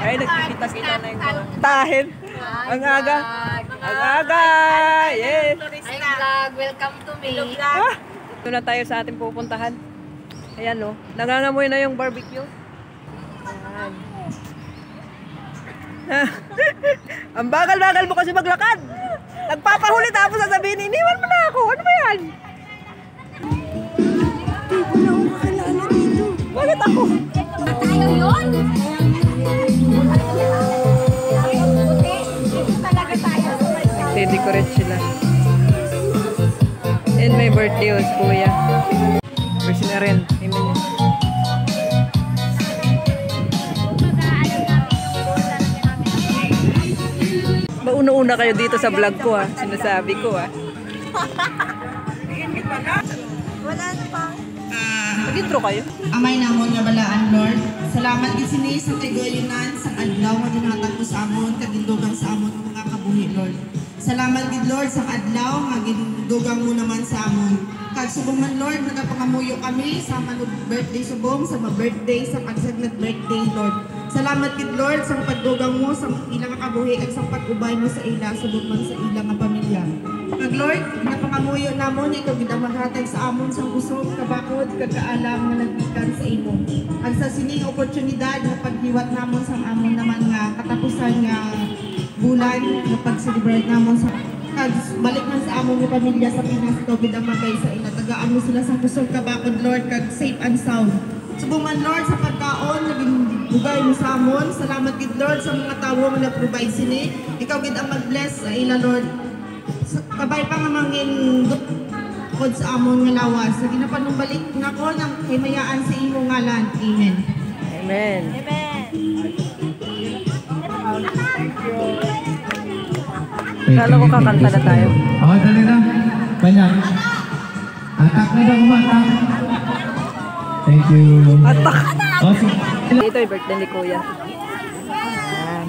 Ay, nagkikita-kita na yung mga tahin. Ang aga. Ang aga. Yes. Ay, vlog. Welcome to me. Ito na tayo sa ating pupuntahan. Ayan o. Nangangamoy na yung barbecue. Ayan. Ang bagal-bagal mo kasi maglakad. Nagpapahuli tapos sasabihin, iniwan mo na ako. Ano ba yan? Hindi ko na ako kakilala dito. Bakit ako? Tayo yun? Talaga tayo. Nagde-decorate sila. And may birthday was kuya. Versi na rin. Amen. Mauna-una kayo dito sa vlog ko ha. Sinasabi ko ha. Wala na pa. Mag-intro kayo. Amay namon nga balaan, Lord. Salamat gid sini sa tigoyunan sa adlaw nga ginhatag mo sa amon kadindugang sa amon ang mga kabuhi, Lord. Salamat gid Lord sa adlaw nga gindugang mo naman sa amon. Kag subong man Lord nagapangamuyo kami sa manug birthday subong sa birthday sa pagsagnat birthday, Lord. Salamat gid Lord sa pagdugang mo sa ilang kabuhi ag sa pag-ubay mo sa ila subong man sa ilang pamilya. Kag Lord, napangamuyo namon ikaw gid ang maghatag sa amon sa usog kabakod kag kaalam nga nagpikan sa imo. Ag sa sining oportunidad nga paghiwat namon sa amon naman nga katapusan nga bulan nga pag-celebrate namon sa kag balik man sa amon nga pamilya sa Pinas ikaw gid ang magay sa ila. Tagaan mo sila sa usog kabakod Lord kag safe and sound. Subong man Lord sa pagkaon naging bugay mo sa amon. Salamat gid Lord sa mga tawo nga na-provide sini. Ikaw gid ang mag-bless sa ila Lord. Kabay pa nga mangin kod sa amon nga lawas. Sa ginapanumbalik nako ng himayaan sa imo ngalan. Amen. Amen. Amen. Kala ko kakanta na tayo. Oo, dali na. Kanya. Atak na daw kumatak. Thank you. Atak! Awesome. Ito yung birthday ni kuya. Ayan.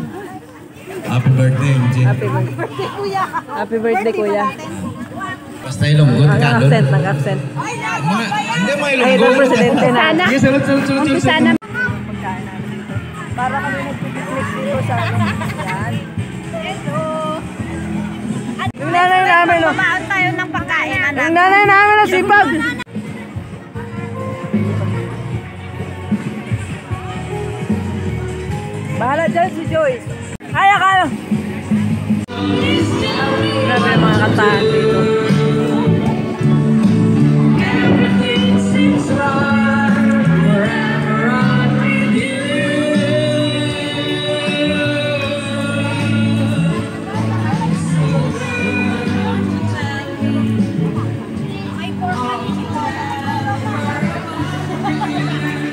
Happy birthday, MJ. Happy birthday kuya. Happy birthday kuya. Basta ilonggo Ang ka doon. accent, ang accent. Hindi mo Ay, ilonggo. ng presidente na. Sige, sunod. Sana. Pagkain namin dito. Para kami nag-picnic dito sa yan. Yung nanay namin, no? Kumaon tayo ng pagkain, anak. Yung nanay namin, no? Sipag. Bahala dyan si Joyce. Kaya. Grabe yung mga kantahan dito.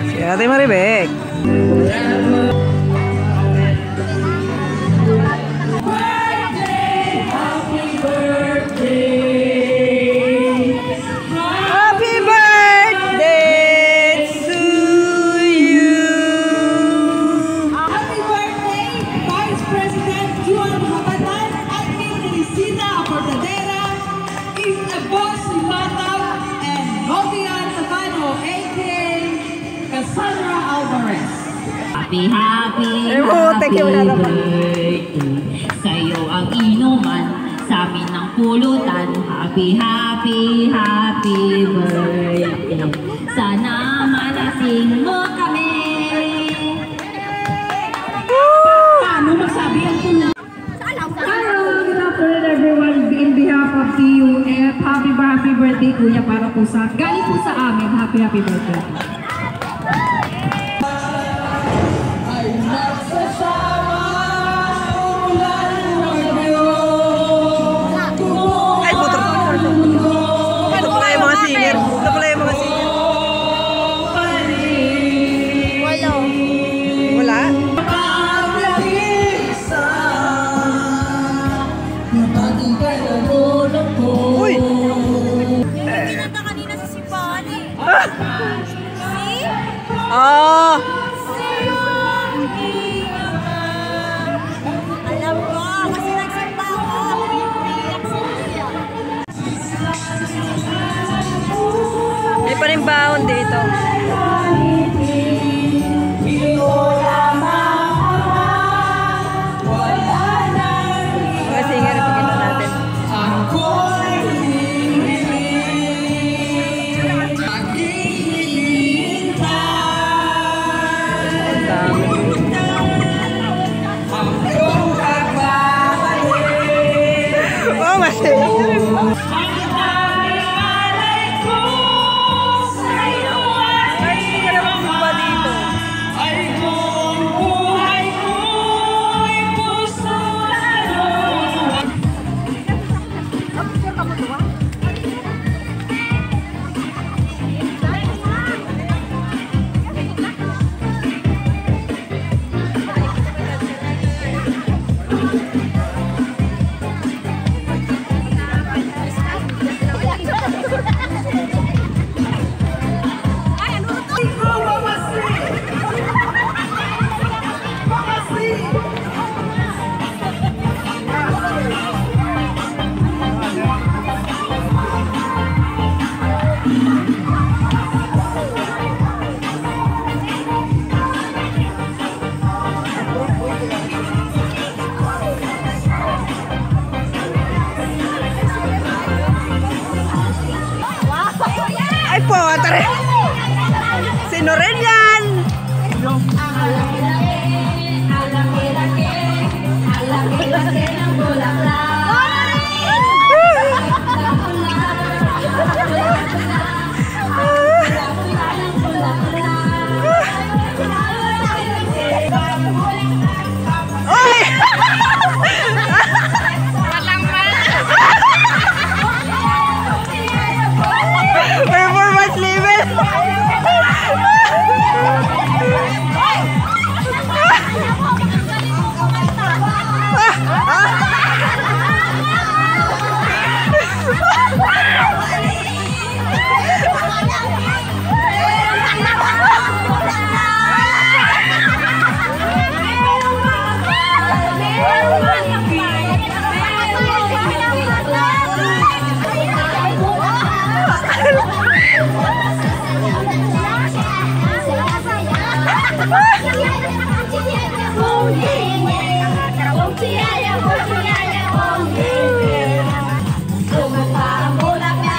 Si Ate Maribek. Happy birthday to you. Happy birthday, Vice President Juan Mabatan at King Teresita Aportadera, King Boss Limataw, and Jovian Sabano, a.k.a. Cassandra Alvarez. Happy Thank you, birthday sa'yo ang inuman, sa amin ang pulutan. Happy birthday. Sana malasing mo kami. Paano magsabi ang tulad? Hello, good afternoon everyone. In behalf of TUF, happy birthday kuya para po sa, galing po sa amin. Happy birthday. Ay, puto. Ito pala yung mga singer. Wala? Uy! Pinata kanina sa simbahan eh. See? Ah! Alam ko, kasi nagsimba ako. Iiyak siya. May pa rin baon dito.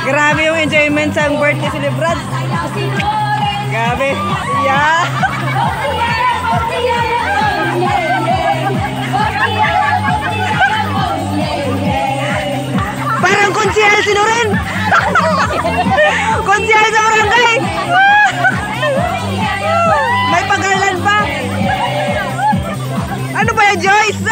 Grabe yung enjoyment sa birthday celebrant. Grabe. Yeah. Parang konsihal si Loren. Konsihal sa barangay. May pagalan pa. Ano ba yan, Joyce?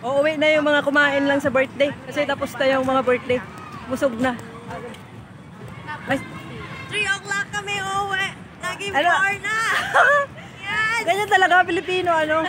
Uuwi na yung mga kumain lang sa birthday. Kasi tapos na yung mga birthday. Busog na. 3 o'clock kami uwi. Naging Ano? 4 na. Yes! Ganyan talaga, Pilipino, ano?